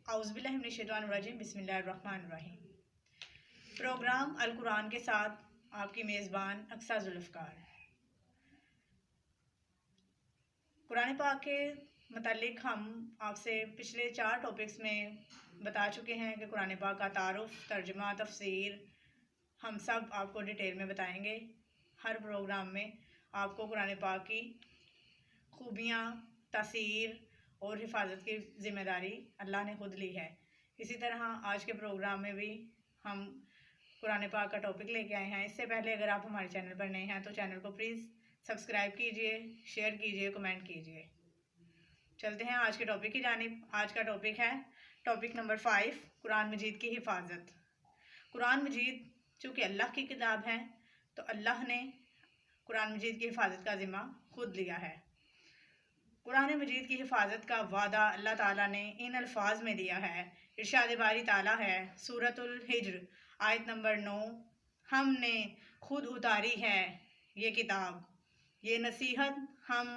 औज़ुबिल्लाहि मिनश्शैतानिर्रजीम बिस्मिल्लाहिर्रहमानिर्रहीम। प्रोग्राम अल कुरान के साथ आपकी मेज़बान अक्सा जुल्फ़कार। कुरान पाक के मतलब हम आपसे पिछले 4 टॉपिक्स में बता चुके हैं कि कुरान पाक का तारुफ़, तर्जुमा, तफसीर हम सब आपको डिटेल में बताएंगे। हर प्रोग्राम में आपको कुरान पाक की खूबियाँ, तासीर और हिफाजत की ज़िम्मेदारी अल्लाह ने खुद ली है। इसी तरह आज के प्रोग्राम में भी हम कुरान पाक का टॉपिक लेके आए हैं। इससे पहले अगर आप हमारे चैनल पर नए हैं तो चैनल को प्लीज़ सब्सक्राइब कीजिए, शेयर कीजिए, कमेंट कीजिए। चलते हैं आज के टॉपिक की जानिब। आज का टॉपिक है टॉपिक नंबर 5, कुरान मजीद की हिफाजत। कुरान मजीद चूँकि अल्लाह की किताब है तो अल्लाह ने कुरान मजीद की हिफाजत का ज़िम्मा खुद लिया है। कुरान मजीद की हिफाजत का वादा अल्लाह ताला ने इन अल्फाज में दिया है। इरशाद बारी ताला है सूरतुल हिज्र आयत नंबर 9, हमने खुद उतारी है ये किताब, ये नसीहत हम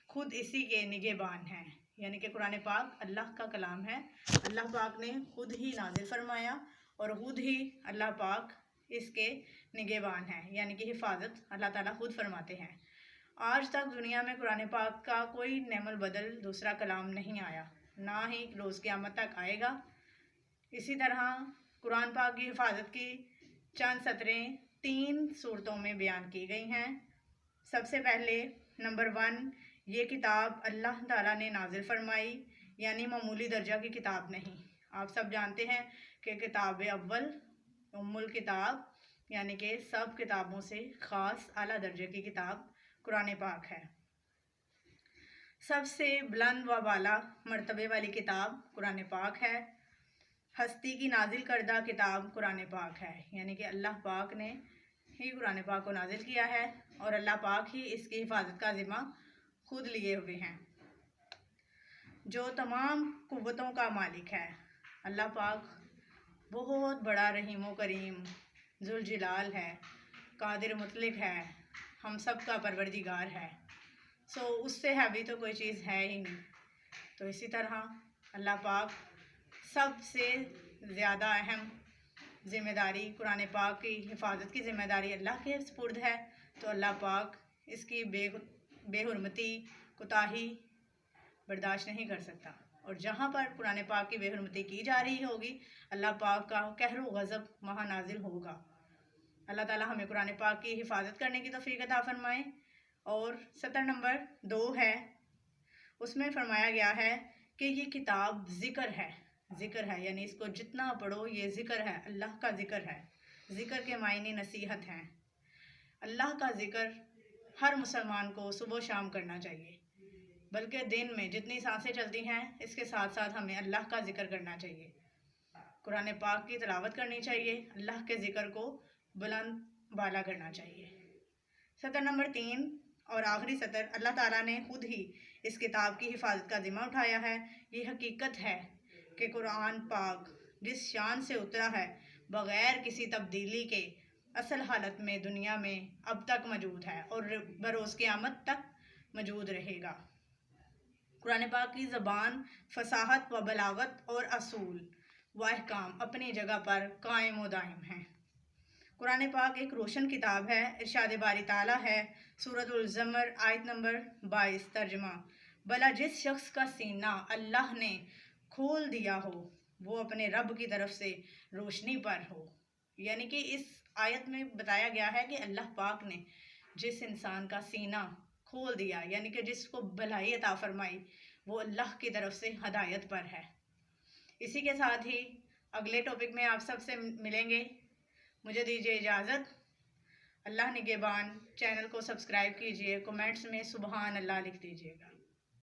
खुद इसी के निगहबान हैं। यानी कि कुरान पाक अल्लाह का कलाम है। अल्लाह पाक ने खुद ही नाज़िल फरमाया और खुद ही अल्लाह पाक इसके निगहबान हैं, यानी कि हिफाजत अल्लाह ताला खुद फरमाते हैं। आज तक दुनिया में कुरान पाक का कोई नेमल बदल दूसरा कलाम नहीं आया, ना ही रोज़ क़यामत तक आएगा। इसी तरह कुरान पाक की हिफाजत की चंद सतरें 3 सूरतों में बयान की गई हैं। सबसे पहले नंबर 1, ये किताब अल्लाह ताला ने नाजिल फरमाई, यानी मामूली दर्जा की किताब नहीं। आप सब जानते हैं कि किताब अव्वल उम्मुल किताब, यानी कि सब किताबों से ख़ास आला दर्जे की किताब कुरान पाक है। सबसे बुलंद व बाला मर्तबे वाली किताब कुरान पाक है। हस्ती की नाजिल करदा किताब कुरान पाक है, यानी कि अल्लाह पाक ने ही कुरान पाक को नाजिल किया है और अल्लाह पाक ही इसकी हिफाजत का ज़िम्मा खुद लिए हुए हैं। जो तमाम कुव्वतों का मालिक है, अल्लाह पाक बहुत बड़ा रहीम व करीम जुल जलाल है, कादिर मुतलिक है, हम सब का परवरदिगार है। उससे हैवी तो कोई चीज़ है ही नहीं। तो इसी तरह अल्लाह पाक सबसे ज़्यादा अहम ज़िम्मेदारी कुरान पाक की हिफाजत की ज़िम्मेदारी अल्लाह के सुपुर्द है। तो अल्लाह पाक इसकी बेहुरमती कोताही बर्दाश्त नहीं कर सकता, और जहाँ पर कुरान पाक की बेहुरमती की जा रही होगी अल्लाह पाक का कहर व गज़ब वहाँ नाजिल होगा। अल्लाह ताला हमें कुरान पाक की हिफाजत करने की तौफीक अता फरमाए। और 70 नंबर 2 है, उसमें फरमाया गया है कि ये किताब ज़िक्र है, यानी इसको जितना पढ़ो ये ज़िक्र है, अल्लाह का ज़िक्र है। ज़िक्र के मायने नसीहत हैं। अल्लाह का ज़िक्र हर मुसलमान को सुबह शाम करना चाहिए, बल्कि दिन में जितनी सांसें चलती हैं इसके साथ साथ हमें अल्लाह का ज़िक्र करना चाहिए। कुरान पाक की तिलावत करनी चाहिए, अल्लाह के ज़िक्र को बुलंद बाला करना चाहिए। 70 नंबर 3 और आखिरी सतर, अल्लाह ताला ने खुद ही इस किताब की हिफाजत का ज़िम्मा उठाया है। ये हकीकत है कि कुरान पाक जिस शान से उतरा है बग़ैर किसी तब्दीली के असल हालत में दुनिया में अब तक मौजूद है और बरोज़ क़यामत तक मौजूद रहेगा। कुरान पाक की ज़बान, फसाहत व बलागत और असूल व अहकाम अपनी जगह पर कायम व दायम हैं। कुरान पाक एक रोशन किताब है। इरशाद बारी ताला है सूरतुल ज़मर आयत नंबर 22, तर्जुमा, भला जिस शख्स का सीना अल्लाह ने खोल दिया हो वो अपने रब की तरफ से रोशनी पर हो। यानी कि इस आयत में बताया गया है कि अल्लाह पाक ने जिस इंसान का सीना खोल दिया, यानी कि जिसको भलाई अता फरमाई, वो अल्लाह की तरफ से हदायत पर है। इसी के साथ ही अगले टॉपिक में आप सबसे मिलेंगे। मुझे दीजिए इजाज़त। अल्लाह निगहबान। चैनल को सब्सक्राइब कीजिए, कमेंट्स में सुबहान अल्लाह लिख दीजिएगा।